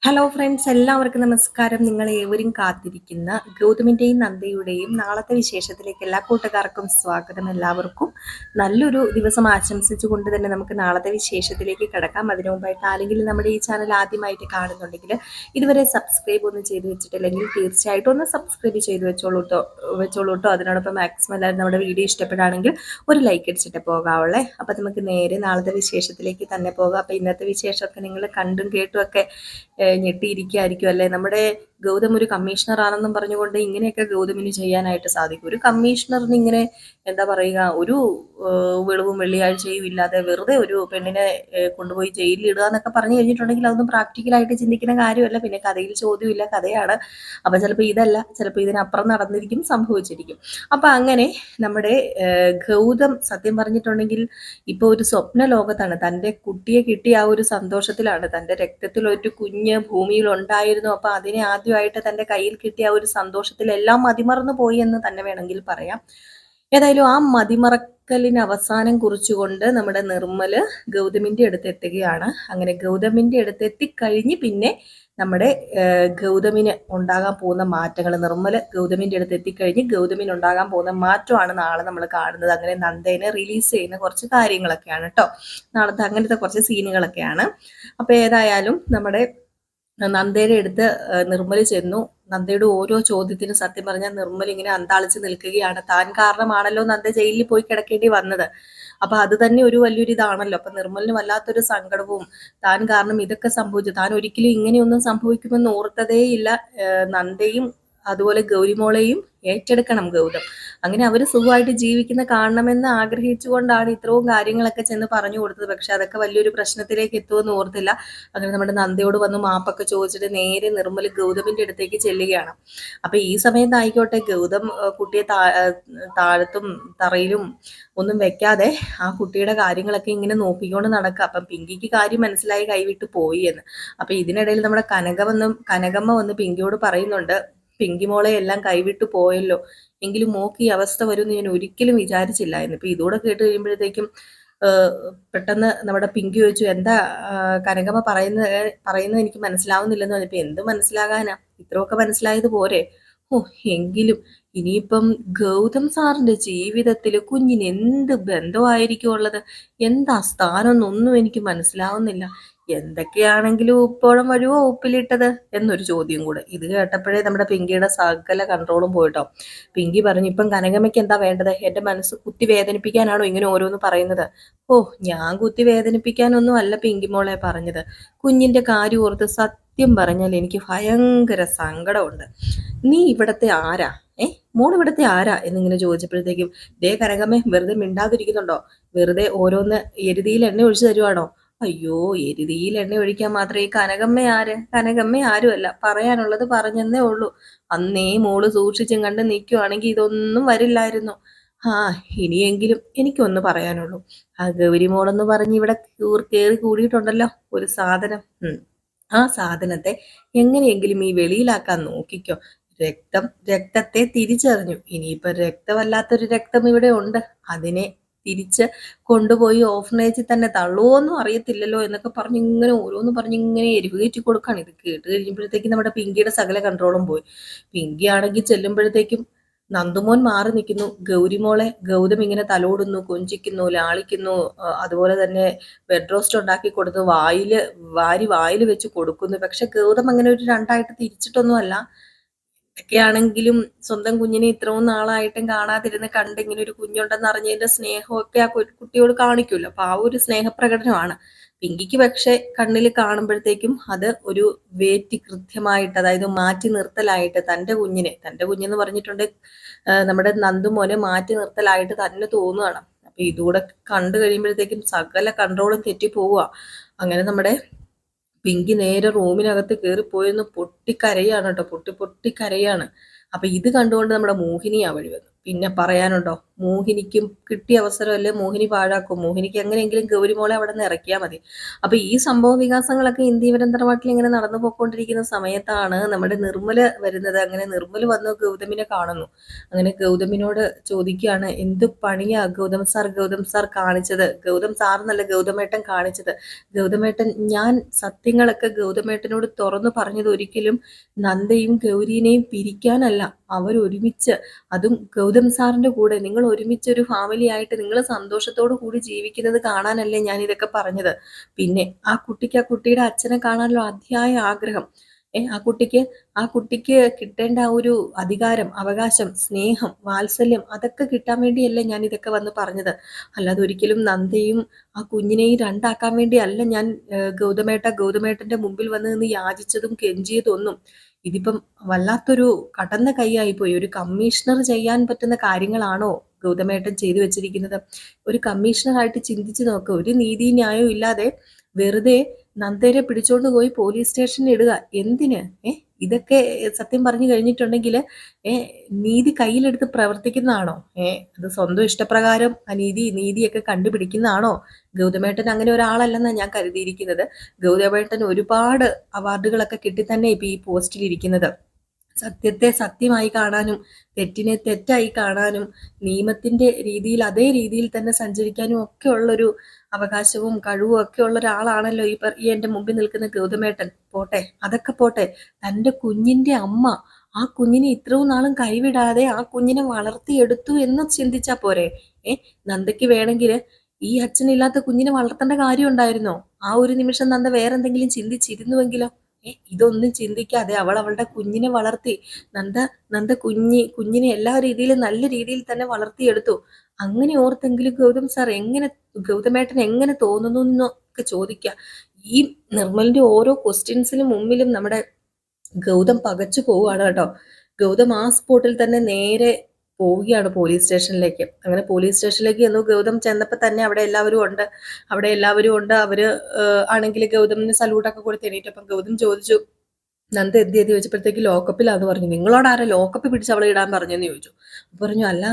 Hello friends, എല്ലാവർക്കും നമസ്കാരം. നിങ്ങളേവരും കാത്തിരിക്കുന്ന ഗൗതമിൻ്റെയും നന്ദയുടെയും നാളത്തെ വിശേഷത്തിലേക്ക് എല്ലാ കൂട്ടുകാർക്കും സ്വാഗതം. എല്ലാവർക്കും നല്ലൊരു ദിവസം ആശംസിച്ചുകൊണ്ട് തന്നെ നമുക്ക് നാളത്തെ വിശേഷത്തിലേക്ക് കിടക്കാം. അതിനു മുമ്പായിട്ട് ആരെങ്കിലും നമ്മുടെ ഈ ചാനൽ ആദ്യമായിട്ട് കാണുന്നുണ്ടെങ്കിൽ ഇതുവരെ സബ്സ്ക്രൈബ് ഒന്നും ചെയ്ത് വെച്ചിട്ടില്ലെങ്കിൽ തീർച്ചയായിട്ടും ഒന്ന് സബ്സ്ക്രൈബ് ചെയ്ത് വെച്ചോളൂ കേട്ടോ. അതിനോടൊപ്പം മാക്സിമം എല്ലാവരും നമ്മുടെ വീഡിയോ ഇഷ്ടപ്പെടുകയാണെങ്കിൽ ഒരു ലൈക്ക് അടിച്ചിട്ട് പോകാവുള്ളേ. അപ്പം നമുക്ക് നേരെ നാളത്തെ വിശേഷത്തിലേക്ക് തന്നെ പോകാം. അപ്പം ഇന്നത്തെ വിശേഷമൊക്കെ നിങ്ങൾ കണ്ടും കേട്ടും ഒക്കെ ഞെട്ടിയിരിക്കുകയായിരിക്കും അല്ലേ. നമ്മുടെ ഗൗതം ഒരു കമ്മീഷണർ ആണെന്നും പറഞ്ഞുകൊണ്ട് ഇങ്ങനെയൊക്കെ ഗൗതമിന് ചെയ്യാനായിട്ട് സാധിക്കും. ഒരു കമ്മീഷണറിന് ഇങ്ങനെ എന്താ പറയുക, ഒരു വെളിവും വെള്ളിയാഴ്ചയും ഇല്ലാതെ വെറുതെ ഒരു പെണ്ണിനെ കൊണ്ടുപോയി ജയിലിൽ ഇടുക എന്നൊക്കെ പറഞ്ഞു കഴിഞ്ഞിട്ടുണ്ടെങ്കിൽ അതൊന്നും പ്രാക്ടിക്കലായിട്ട് ചിന്തിക്കുന്ന കാര്യമല്ല. പിന്നെ കഥയിൽ ചോദ്യമില്ല, കഥയാണ്. അപ്പം ചിലപ്പോൾ ഇതല്ല, ചിലപ്പോൾ ഇതിനപ്പുറം നടന്നിരിക്കും, സംഭവിച്ചിരിക്കും. അപ്പം അങ്ങനെ നമ്മുടെ ഗൗതം സത്യം പറഞ്ഞിട്ടുണ്ടെങ്കിൽ ഇപ്പോൾ ഒരു സ്വപ്ന ലോകത്താണ്. തൻ്റെ കുട്ടിയെ കിട്ടിയ ആ ഒരു സന്തോഷത്തിലാണ്. തൻ്റെ രക്തത്തിൽ ഒരു കുഞ്ഞ് ഭൂമിയിൽ ഉണ്ടായിരുന്നു. അപ്പം അതിനെ ആദ്യമായിട്ട് തൻ്റെ കയ്യിൽ കിട്ടിയ ആ ഒരു സന്തോഷത്തിലെല്ലാം മതിമറന്നു പോയി എന്ന് തന്നെ വേണമെങ്കിൽ പറയാം. ഏതായാലും ആ മതിമറക്കലിന് അവസാനം കുറിച്ചുകൊണ്ട് നമ്മുടെ നിർമ്മല് ഗൗതമിൻ്റെ അടുത്ത് എത്തുകയാണ്. അങ്ങനെ ഗൗതമിൻ്റെ അടുത്ത് എത്തിക്കഴിഞ്ഞ് പിന്നെ നമ്മുടെ ഗൗതമിന് ഉണ്ടാകാൻ പോകുന്ന മാറ്റങ്ങൾ, നിർമ്മല് ഗൗതമിൻ്റെ അടുത്ത് എത്തിക്കഴിഞ്ഞ് ഗൗതമിന് ഉണ്ടാകാൻ പോകുന്ന മാറ്റമാണ് നാളെ നമ്മൾ കാണുന്നത്. അങ്ങനെ നന്ദേനെ റിലീസ് ചെയ്യുന്ന കുറച്ച് കാര്യങ്ങളൊക്കെയാണ് കേട്ടോ നാളത്തെ, അങ്ങനത്തെ കുറച്ച് സീനുകളൊക്കെയാണ്. അപ്പോൾ ഏതായാലും നമ്മുടെ നന്ദയുടെ അടുത്ത് നിർമ്മല് ചെന്നു. നന്ദയുടെ ഓരോ ചോദ്യത്തിനും സത്യം പറഞ്ഞാൽ നിർമ്മൽ ഇങ്ങനെ അന്താളിച്ച് നിൽക്കുകയാണ്. താൻ കാരണമാണല്ലോ നന്ദ ജയിലിൽ പോയി കിടക്കേണ്ടി വന്നത്. അപ്പൊ അത് തന്നെ ഒരു വലിയൊരു ഇതാണല്ലോ. അപ്പൊ നിർമ്മലിന് വല്ലാത്തൊരു സങ്കടവും, താൻ കാരണം ഇതൊക്കെ സംഭവിച്ചു, താൻ ഒരിക്കലും ഇങ്ങനെയൊന്നും സംഭവിക്കുമെന്ന് ഓർത്തതേ ഇല്ല. നന്ദയും അതുപോലെ ഗൗരിമോളെയും ഏറ്റെടുക്കണം ഗൗതം. അങ്ങനെ അവർ സുഖമായിട്ട് ജീവിക്കുന്ന കാണണമെന്ന് ആഗ്രഹിച്ചുകൊണ്ടാണ് ഇത്രയും കാര്യങ്ങളൊക്കെ ചെന്ന് പറഞ്ഞു കൊടുത്തത്. പക്ഷെ അതൊക്കെ വലിയൊരു പ്രശ്നത്തിലേക്ക് എത്തുമെന്ന് ഓർത്തില്ല. അങ്ങനെ നമ്മുടെ നന്ദയോട് വന്ന് മാപ്പൊക്കെ ചോദിച്ചിട്ട് നേരെ നിർമ്മല് ഗൗതമിന്റെ അടുത്തേക്ക് ചെല്ലുകയാണ്. അപ്പൊ ഈ സമയത്തായിക്കോട്ടെ ഗൗതം കുട്ടിയെ താഴത്തും തറയിലും ഒന്നും വെക്കാതെ ആ കുട്ടിയുടെ കാര്യങ്ങളൊക്കെ ഇങ്ങനെ നോക്കിക്കൊണ്ട് നടക്കുക. അപ്പം പിങ്കിക്ക് കാര്യം മനസ്സിലായി, കൈവിട്ട് പോയി എന്ന്. അപ്പൊ ഇതിനിടയിൽ നമ്മുടെ കനകമ്മ വന്ന് പിങ്കിയോട് പറയുന്നുണ്ട്, പിങ്കി മോളെ എല്ലാം കൈവിട്ടു പോയല്ലോ, എങ്കിലും മോക്ക് ഈ അവസ്ഥ വരുമെന്ന് ഞാൻ ഒരിക്കലും വിചാരിച്ചില്ലായിരുന്നു. ഇപ്പൊ ഇതൂടെ കേട്ട് കഴിയുമ്പോഴത്തേക്കും പെട്ടെന്ന് നമ്മുടെ പിങ്കി ചോദിച്ചു, എന്താ കനകമ്മ പറയുന്നത് എനിക്ക് മനസ്സിലാവുന്നില്ലെന്ന് പറഞ്ഞപ്പോ, എന്ത് മനസ്സിലാകാനാ, ഇത്രയൊക്കെ മനസ്സിലായത് പോരെ. ഓ, എങ്കിലും ഇനിയിപ്പം ഗൗതം സാറിന്റെ ജീവിതത്തിൽ കുഞ്ഞിന് എന്ത് ബന്ധമായിരിക്കും ഉള്ളത്, എന്താ സ്ഥാനം എന്നൊന്നും എനിക്ക് മനസ്സിലാവുന്നില്ല. എന്തൊക്കെയാണെങ്കിലും ഉപ്പോളം വരുവോ ഉപ്പിലിട്ടത് എന്നൊരു ചോദ്യം കൂടെ. ഇത് കേട്ടപ്പോഴേ നമ്മുടെ പിങ്കിയുടെ സകല കൺട്രോളും പോയിട്ടോ. പിങ്കി പറഞ്ഞു, ഇപ്പം കനകമ്മയ്ക്ക് എന്താ വേണ്ടത്? എന്റെ മനസ്സ് കുത്തി വേദനിപ്പിക്കാനാണോ ഇങ്ങനെ ഓരോന്ന് പറയുന്നത്? ഓ, ഞാൻ കുത്തി വേദനിപ്പിക്കാനൊന്നും അല്ല പിങ്കി മോളെ പറഞ്ഞത്. കുഞ്ഞിന്റെ കാര്യം ഓർത്ത് സത്യം പറഞ്ഞാൽ എനിക്ക് ഭയങ്കര സങ്കടമുണ്ട്. നീ ഇവിടത്തെ ആരാ? മോൾ ഇവിടത്തെ ആരാ എന്നിങ്ങനെ ചോദിച്ചപ്പോഴത്തേക്കും, ദേ കനകമ്മേ, വെറുതെ മിണ്ടാതിരിക്കുന്നുണ്ടോ? വെറുതെ ഓരോന്ന് എരുതിയിൽ എണ്ണ ഒഴിച്ചു തരുവാണോ? അയ്യോ, എരുതിയിൽ എണ്ണ ഒഴിക്കാൻ മാത്രമേ ഈ കനകമ്മ ആരുമല്ല. പറയാനുള്ളത് പറഞ്ഞെന്നേ ഉള്ളൂ. അന്നേ മോള് സൂക്ഷിച്ചും കണ്ട് നിൽക്കുവാണെങ്കിൽ ഇതൊന്നും വരില്ലായിരുന്നു. ആ, ഇനിയെങ്കിലും എനിക്കൊന്ന് പറയാനുള്ളൂ. ആ ഗൗരിമോളെന്ന് പറഞ്ഞ് ഇവിടെ കയറി കൂടിയിട്ടുണ്ടല്ലോ ഒരു സാധനം. ആ സാധനത്തെ എങ്ങനെയെങ്കിലും ഈ വെളിയിലാക്കാൻ നോക്കിക്കോ. രക്തത്തെ തിരിച്ചറിഞ്ഞു. ഇനിയിപ്പൊ രക്തമല്ലാത്തൊരു രക്തം ഇവിടെ ഉണ്ട്. അതിനെ തിരിച്ച് കൊണ്ടുപോയി ഓഫനേജിൽ തന്നെ തള്ളുവോന്നും അറിയത്തില്ലല്ലോ എന്നൊക്കെ പറഞ്ഞ് ഇങ്ങനെ ഓരോന്ന് പറഞ്ഞ് ഇങ്ങനെ എരിവുകയറ്റി കൊടുക്കാണ്. ഇത് കേട്ട് കഴിയുമ്പോഴത്തേക്കും നമ്മുടെ പിങ്കിയുടെ സകല കൺട്രോളും പോയി. പിങ്കി ആണെങ്കിൽ ചെല്ലുമ്പോഴത്തേക്കും നന്ദുമോൻ മാറി നിൽക്കുന്നു. ഗൗരിമോളെ ഗൗതം ഇങ്ങനെ തലോടുന്നു, കൊഞ്ചിക്കുന്നു, ലാളിക്കുന്നു. അതുപോലെ തന്നെ ബെഡ് റോസ്റ്റ് ഉണ്ടാക്കി കൊടുത്ത് വായിൽ വെച്ച് കൊടുക്കുന്നു. പക്ഷെ ഗൗതം അങ്ങനെ ഒരു രണ്ടായിട്ട് തിരിച്ചിട്ടൊന്നും അല്ല. ഒക്കെയാണെങ്കിലും സ്വന്തം കുഞ്ഞിനെ ഇത്രയും നാളായിട്ടും കാണാതിരുന്ന് കണ്ട് ഇങ്ങനെ ഒരു കുഞ്ഞുണ്ടെന്ന് അറിഞ്ഞതിന്റെ സ്നേഹമൊക്കെ ആ കുട്ടിയോട് കാണിക്കുമല്ലോ. അപ്പൊ ആ ഒരു സ്നേഹപ്രകടനമാണ്. പിങ്കിക്ക് പക്ഷെ കണ്ണിൽ കാണുമ്പോഴത്തേക്കും അത് ഒരു കൃത്യമായിട്ട്, അതായത് മാറ്റി നിർത്തലായിട്ട് തന്റെ കുഞ്ഞെന്ന് പറഞ്ഞിട്ടുണ്ട് നമ്മുടെ നന്ദുമോനെ മാറ്റി നിർത്തലായിട്ട് തന്നെ തോന്നുകയാണ്. അപ്പൊ ഇതുകൂടെ കണ്ടു കഴിയുമ്പോഴത്തേക്കും സകല കൺട്രോളും തെറ്റിപ്പോവുക. അങ്ങനെ നമ്മുടെ പിങ്കി നേരെ റൂമിനകത്ത് കയറിപ്പോയെന്ന് പൊട്ടിക്കരയാണ് കേട്ടോ. പൊട്ടിക്കരയാണ്. അപ്പൊ ഇത് കണ്ടുകൊണ്ട് നമ്മുടെ മോഹിനി ആ വഴി വന്നു. പിന്നെ പറയാനുണ്ടോ? മോഹിനിക്കും കിട്ടിയ അവസരമല്ലേ മോഹിനി പാഴാക്കും. മോഹിനിക്ക് എങ്ങനെയെങ്കിലും ഗൗരിമോളെ അവിടെ നിന്ന് ഇറക്കിയാൽ മതി. അപ്പൊ ഈ സംഭവ വികാസങ്ങളൊക്കെ ഇന്ദീവരന്തരമായിട്ട് ഇങ്ങനെ നടന്നു പോയിക്കൊണ്ടിരിക്കുന്ന സമയത്താണ് നമ്മുടെ നിർമ്മല വരുന്നത്. അങ്ങനെ നിർമ്മല വന്ന് ഗൗതമിനെ കാണുന്നു. അങ്ങനെ ഗൗതമിനോട് ചോദിക്കുകയാണ്, എന്ത് പണിയാ ഗൗതം സാർ കാണിച്ചത്? ഗൗതം സാർ എന്നല്ല, ഗൗതമേട്ടൻ കാണിച്ചത്. ഗൗതമേട്ടൻ, ഞാൻ സത്യങ്ങളൊക്കെ ഗൗതമേട്ടനോട് തുറന്നു പറഞ്ഞത് ഒരിക്കലും നന്ദയും ഗൗരീനെയും പിരിക്കാനല്ല. അവരൊരുമിച്ച്, അതും ഗൗതം സാറിന്റെ കൂടെ നിങ്ങൾ ഒരുമിച്ച് ഒരു ഫാമിലി ആയിട്ട് നിങ്ങൾ സന്തോഷത്തോടു കൂടി ജീവിക്കുന്നത് കാണാനല്ലേ ഞാൻ ഇതൊക്കെ പറഞ്ഞത്. പിന്നെ ആ കുട്ടിയുടെ അച്ഛനെ കാണാനുള്ള അതിയായ ആഗ്രഹം, ആ കുട്ടിക്ക് കിട്ടേണ്ട ആ ഒരു അധികാരം, അവകാശം, സ്നേഹം, വാത്സല്യം, അതൊക്കെ കിട്ടാൻ വേണ്ടിയല്ലേ ഞാൻ ഇതൊക്കെ വന്ന് പറഞ്ഞത്. അല്ലാതെ ഒരിക്കലും നന്ദയും ആ കുഞ്ഞിനെയും രണ്ടാക്കാൻ വേണ്ടിയല്ല ഞാൻ ഗൗതമേട്ടന്റെ മുമ്പിൽ വന്ന് നിന്ന് യാചിച്ചതും കെഞ്ചിയതൊന്നും. ഇതിപ്പം വല്ലാത്തൊരു കടന്ന കൈയായി പോയി. ഒരു കമ്മീഷണർ ചെയ്യാൻ പറ്റുന്ന കാര്യങ്ങളാണോ ഗൗതമേട്ടൻ ചെയ്തു വെച്ചിരിക്കുന്നത്? ഒരു കമ്മീഷണറായിട്ട് ചിന്തിച്ചു നോക്ക്. ഒരു നീതി ന്യായവും ഇല്ലാതെ വെറുതെ നന്ദേരെ പിടിച്ചോണ്ട് പോയി പോലീസ് സ്റ്റേഷനിൽ ഇടുക. എന്തിന്? ഇതൊക്കെ സത്യം പറഞ്ഞു കഴിഞ്ഞിട്ടുണ്ടെങ്കിൽ നീതി കയ്യിലെടുത്ത് പ്രവർത്തിക്കുന്നതാണോ? അത് സ്വന്തം ഇഷ്ടപ്രകാരം നീതിയൊക്കെ കണ്ടുപിടിക്കുന്നതാണോ? ഗൗതമേട്ടൻ അങ്ങനെ ഒരാളല്ലെന്നാണ് ഞാൻ കരുതിയിരിക്കുന്നത്. ഗൗതമേട്ടൻ ഒരുപാട് അവാർഡുകളൊക്കെ കിട്ടി തന്നെ ഇപ്പൊ ഈ പോസ്റ്റിൽ ഇരിക്കുന്നത്. സത്യത്തെ സത്യമായി കാണാനും തെറ്റിനെ തെറ്റായി കാണാനും നിയമത്തിന്റെ രീതിയിൽ അതേ രീതിയിൽ തന്നെ സഞ്ചരിക്കാനും ഒക്കെ ഉള്ളൊരു അവകാശവും കഴിവും ഒക്കെ ഉള്ള ഒരാളാണല്ലോ ഈ എന്റെ മുമ്പിൽ നിൽക്കുന്ന ഗൗതമേട്ടൻ. പോട്ടെ, അതൊക്കെ പോട്ടെ. തന്റെ കുഞ്ഞിന്റെ അമ്മ ആ കുഞ്ഞിനെ ഇത്രയും നാളും കൈവിടാതെ ആ കുഞ്ഞിനെ വളർത്തിയെടുത്തു എന്ന് ചിന്തിച്ചാ പോരെ? നന്ദയ്ക്ക് വേണമെങ്കിൽ ഈ അച്ഛനില്ലാത്ത കുഞ്ഞിനെ വളർത്തേണ്ട കാര്യം ഉണ്ടായിരുന്നോ? ആ ഒരു നിമിഷം നന്ദ വേറെന്തെങ്കിലും ചിന്തിച്ചിരുന്നുവെങ്കിലോ? ഇതൊന്നും ചിന്തിക്കാതെ അവൾ അവളുടെ കുഞ്ഞിനെ വളർത്തി. നന്ദ കുഞ്ഞിനെ എല്ലാ രീതിയിലും നല്ല രീതിയിൽ തന്നെ വളർത്തിയെടുത്തു. അങ്ങനെ ഓർത്തെങ്കിലും ഗൗതമേട്ടൻ എങ്ങനെ തോന്നുന്നു എന്നൊക്കെ ചോദിക്കുക. ഈ നിർമ്മലിന്റെ ഓരോ ക്വസ്റ്റ്യൻസിനും മുമ്പിലും നമ്മുടെ ഗൗതം പകച്ചു പോവുകയാണ് കേട്ടോ. ഗൗതം ആ സ്പോട്ടിൽ തന്നെ നേരെ പോവുകയാണ് പോലീസ് സ്റ്റേഷനിലേക്ക്. അങ്ങനെ പോലീസ് സ്റ്റേഷനിലേക്ക് ചെന്നു. ഗൗതം ചെന്നപ്പോൾ തന്നെ അവിടെ എല്ലാവരും ഉണ്ട്. അവര് ആണെങ്കിൽ ഗൗതമിന് സല്യൂട്ടൊക്കെ കൊടുത്ത് എണീറ്റപ്പം ഗൗതം ചോദിച്ചു, നന്ദ എന്ത് ചോദിച്ചപ്പോഴത്തേക്ക് ലോക്കപ്പിലാന്ന് പറഞ്ഞു. നിങ്ങളോട് ആരാ ലോക്കപ്പ് പിടിച്ച് അവളെ ഇടാൻ പറഞ്ഞെന്ന് ചോദിച്ചു. പറഞ്ഞു, അല്ല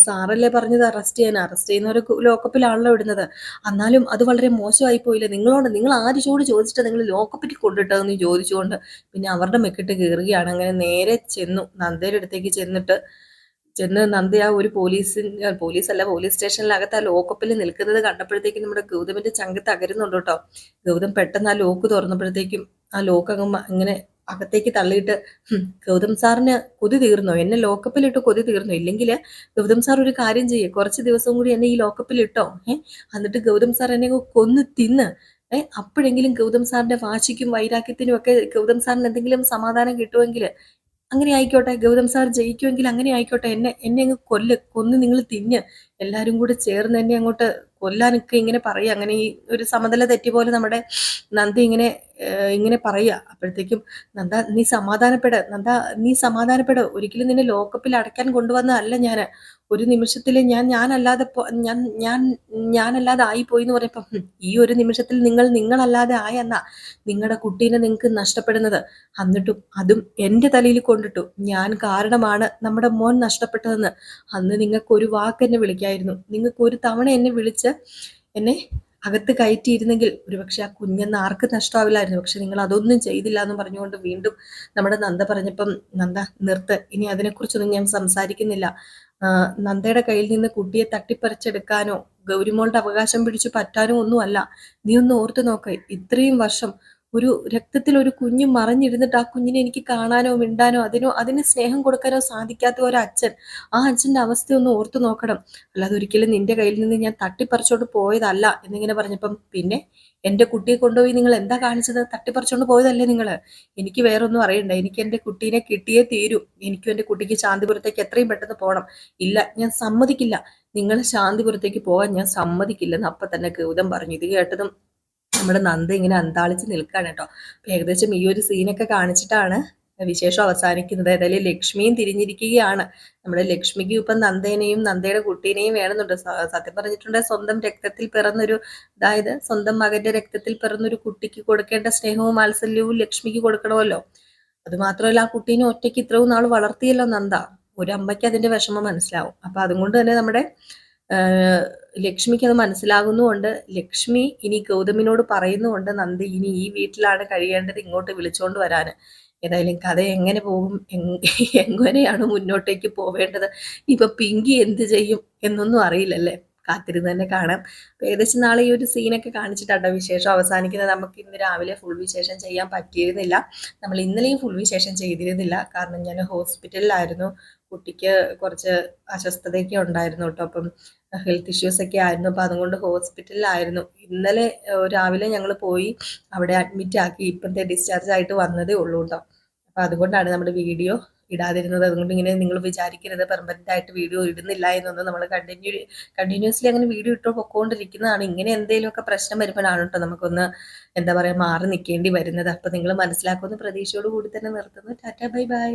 സാറല്ലേ പറഞ്ഞത് അറസ്റ്റ് ചെയ്യുന്നവരെ ലോക്കപ്പിലാണല്ലോ ഇടുന്നത്. എന്നാലും അത് വളരെ മോശമായി പോയില്ലേ? നിങ്ങൾ ആരോട് ചോദിച്ചിട്ട് നിങ്ങൾ ലോക്കപ്പിൽ കൊണ്ടിട്ടതെന്ന് ചോദിച്ചുകൊണ്ട് പിന്നെ അവരുടെ മെക്കിട്ട് കയറുകയാണ്. അങ്ങനെ നേരെ ചെന്നു നന്ദയുടെ അടുത്തേക്ക് ചെന്ന് നന്ദ ആ ഒരു പോലീസ് സ്റ്റേഷനിലകത്ത് ആ ലോക്കപ്പിൽ നിൽക്കുന്നത് കണ്ടപ്പോഴത്തേക്കും നമ്മുടെ ഗൗതമിന്റെ ചങ്ക് തകരുന്നുണ്ട് കേട്ടോ. ഗൗതം പെട്ടെന്ന് ആ ലോക്ക് തുറന്നപ്പോഴത്തേക്കും ആ ലോക്ക് അങ്ങ് ഇങ്ങനെ അകത്തേക്ക് തള്ളിയിട്ട്, ഗൗതം സാറിന് കൊതി തീർന്നോ? എന്നെ ലോക്കപ്പിലിട്ട് കൊതി തീർന്നോ? ഇല്ലെങ്കിൽ ഗൗതം സാർ ഒരു കാര്യം ചെയ്യേ, കുറച്ച് ദിവസം കൂടി എന്നെ ഈ ലോക്കപ്പിൽ ഇട്ടോ. എന്നിട്ട് ഗൗതം സാർ എന്നെ കൊന്ന് തിന്ന് അപ്പോഴെങ്കിലും ഗൗതം സാറിന്റെ വാശിക്കും വൈരാഗ്യത്തിനും ഒക്കെ ഗൗതം സാറിന് എന്തെങ്കിലും സമാധാനം കിട്ടുമെങ്കിൽ അങ്ങനെ ആയിക്കോട്ടെ. ഗൗതം സാർ ജയിക്കുമെങ്കിൽ അങ്ങനെ ആയിക്കോട്ടെ. എന്നെ അങ്ങ് കൊന്ന് നിങ്ങൾ തിന്ന് എല്ലാരും കൂടെ ചേർന്ന് എന്നെ അങ്ങോട്ട് കൊല്ലാനൊക്കെ ഇങ്ങനെ പറയുക. അങ്ങനെ ഈ ഒരു സമനില തെറ്റി പോലെ നമ്മുടെ നന്ദി ഇങ്ങനെ പറയുക. അപ്പോഴത്തേക്കും നന്ദ നീ സമാധാനപ്പെട്. ഒരിക്കലും നിന്നെ ലോക്കപ്പിൽ അടയ്ക്കാൻ കൊണ്ടുവന്നതല്ല ഞാൻ. ഒരു നിമിഷത്തിൽ ഞാനല്ലാതെ ആയിപ്പോയി എന്ന് പറയപ്പം, ഈ ഒരു നിമിഷത്തിൽ നിങ്ങളല്ലാതെ ആയെന്നാ നിങ്ങളുടെ കുട്ടീനെ നിങ്ങൾക്ക് നഷ്ടപ്പെടുന്നത്. എന്നിട്ടും അതും എൻ്റെ തലയിൽ കൊണ്ടിട്ടു. ഞാൻ കാരണമാണ് നമ്മുടെ മോൻ നഷ്ടപ്പെട്ടതെന്ന്. അന്ന് നിങ്ങൾക്ക് ഒരു വാക്ക് എന്നെ വിളിക്കായിരുന്നു. നിങ്ങൾക്ക് ഒരു തവണ എന്നെ വിളിച്ച് എന്നെ അകത്ത് കയറ്റിയിരുന്നെങ്കിൽ ഒരുപക്ഷെ ആ കുഞ്ഞെന്ന് ആർക്ക് നഷ്ടമാവില്ലായിരുന്നു. പക്ഷെ നിങ്ങൾ അതൊന്നും ചെയ്തില്ല എന്ന് പറഞ്ഞുകൊണ്ട് വീണ്ടും നമ്മുടെ നന്ദ പറഞ്ഞപ്പം, നന്ദ നിർത്ത്, ഇനി അതിനെക്കുറിച്ചൊന്നും ഞാൻ സംസാരിക്കുന്നില്ല. നന്ദയുടെ കയ്യിൽ നിന്ന് കുട്ടിയെ തട്ടിപ്പറിച്ചെടുക്കാനോ ഗൗരിമോളുടെ അവകാശം പിടിച്ചു പറ്റാനോ ഒന്നുമല്ല. നീ ഒന്ന് ഓർത്തു നോക്ക്, ഇത്രയും വർഷം ഒരു രക്തത്തിൽ ഒരു കുഞ്ഞ് മറഞ്ഞിരുന്നിട്ട് ആ കുഞ്ഞിനെ എനിക്ക് കാണാനോ മിണ്ടാനോ അതിന് സ്നേഹം കൊടുക്കാനോ സാധിക്കാത്ത ഒരച്ഛൻ, ആ അച്ഛൻ്റെ അവസ്ഥ ഒന്ന് ഓർത്തു നോക്കണം. അല്ലാതെ ഒരിക്കലും നിന്റെ കയ്യിൽ നിന്ന് ഞാൻ തട്ടിപ്പറിച്ചോണ്ട് പോയതല്ല എന്നിങ്ങനെ പറഞ്ഞപ്പം, പിന്നെ എൻ്റെ കുട്ടിയെ കൊണ്ടുപോയി നിങ്ങൾ എന്താ കാണിച്ചത്? തട്ടിപ്പറിച്ചോണ്ട് പോയതല്ലേ നിങ്ങൾ? എനിക്ക് വേറൊന്നും അറിയണ്ട. എനിക്ക് എൻ്റെ കുട്ടീനെ കിട്ടിയേ തീരൂ. എനിക്കും എൻ്റെ കുട്ടിക്ക് ശാന്തിപുരത്തേക്ക് എത്രയും പെട്ടെന്ന് പോകണം. ഇല്ല, ഞാൻ സമ്മതിക്കില്ല. നിങ്ങൾ ശാന്തിപുരത്തേക്ക് പോകാൻ ഞാൻ സമ്മതിക്കില്ലെന്ന് അപ്പം തന്നെ ഗൗതം പറഞ്ഞു. ഇത് കേട്ടതും നമ്മുടെ നന്ദ ഇങ്ങനെ അന്താളിച്ച് നിൽക്കുകയാണ് കേട്ടോ. ഏകദേശം ഈ ഒരു സീനൊക്കെ കാണിച്ചിട്ടാണ് വിശേഷം അവസാനിക്കുന്നത്. ഏതായാലും ലക്ഷ്മിയും തിരിഞ്ഞിരിക്കുകയാണ്. നമ്മുടെ ലക്ഷ്മിക്ക് ഇപ്പം നന്ദേനെയും നന്ദയുടെ കുട്ടീനെയും വേണമെന്നുണ്ട്. സത്യം പറഞ്ഞിട്ടുണ്ടെങ്കിൽ സ്വന്തം രക്തത്തിൽ പിറന്നൊരു, അതായത് സ്വന്തം മകന്റെ രക്തത്തിൽ പിറന്നൊരു കുട്ടിക്ക് കൊടുക്കേണ്ട സ്നേഹവും വാത്സല്യവും ലക്ഷ്മിക്ക് കൊടുക്കണമല്ലോ. അത് മാത്രമല്ല, ആ കുട്ടീനെ ഒറ്റയ്ക്ക് ഇത്രയും നാൾ വളർത്തിയല്ലോ നന്ദ. ഒരു അമ്മയ്ക്ക് അതിന്റെ വിഷമം മനസ്സിലാവും. അപ്പൊ അതുകൊണ്ട് തന്നെ നമ്മുടെ ലക്ഷ്മിക്ക് അത് മനസ്സിലാകുന്നുകൊണ്ട് ലക്ഷ്മി ഇനി ഗൗതമിനോട് പറയുന്നുകൊണ്ട് നന്ദി ഇനി ഈ വീട്ടിലാണ് കഴിയേണ്ടത്, ഇങ്ങോട്ട് വിളിച്ചോണ്ട് വരാന്. ഏതായാലും കഥ എങ്ങനെ പോകും, എങ്ങനെയാണ് മുന്നോട്ടേക്ക് പോവേണ്ടത്, ഇപ്പൊ പിങ്കി എന്ത് ചെയ്യും എന്നൊന്നും അറിയില്ലല്ലേ. കാത്തിരുന്ന് തന്നെ കാണാം. ഏകദേശം നാളെ ഈ ഒരു സീനൊക്കെ കാണിച്ചിട്ടാട്ടോ വിശേഷം അവസാനിക്കുന്നത്. നമുക്ക് ഇന്ന് രാവിലെ ഫുൾ വിശേഷം ചെയ്യാൻ പറ്റിയിരുന്നില്ല. നമ്മൾ ഇന്നലെയും ഫുൾ വിശേഷം ചെയ്തിരുന്നില്ല, കാരണം ഞാൻ ഹോസ്പിറ്റലിലായിരുന്നു. കുട്ടിക്ക് കുറച്ച് അസ്വസ്ഥതയൊക്കെ ഉണ്ടായിരുന്നു കേട്ടോ. അപ്പം ഹെൽത്ത് ഇഷ്യൂസ് ഒക്കെ ആയിരുന്നു. അപ്പം അതുകൊണ്ട് ഹോസ്പിറ്റലിലായിരുന്നു. ഇന്നലെ രാവിലെ ഞങ്ങൾ പോയി അവിടെ അഡ്മിറ്റ് ആക്കി. ഇപ്പോഴത്തെ ഡിസ്ചാർജ് ആയിട്ട് വന്നതേ ഉള്ളൂ കേട്ടോ. അപ്പം അതുകൊണ്ടാണ് നമ്മുടെ വീഡിയോ ഇടാതിരുന്നത്. അതുകൊണ്ട് ഇങ്ങനെ നിങ്ങൾ വിചാരിക്കരുത് പെർമനന്റ് ആയിട്ട് വീഡിയോ ഇടുന്നില്ല എന്നൊന്നും. നമ്മൾ കണ്ടിന്യൂസ്ലി അങ്ങനെ വീഡിയോ ഇട്ടോ പൊക്കോണ്ടിരിക്കുന്നതാണ്. ഇങ്ങനെ എന്തെങ്കിലുമൊക്കെ പ്രശ്നം വരുമ്പോഴാണ് കേട്ടോ നമുക്കൊന്ന് എന്താ പറയുക മാറി നിൽക്കേണ്ടി വരുന്നത്. അപ്പം നിങ്ങൾ മനസ്സിലാക്കുമെന്ന് പ്രതീക്ഷയോട് കൂടി തന്നെ നിർത്തുന്നു. Tata bye bye.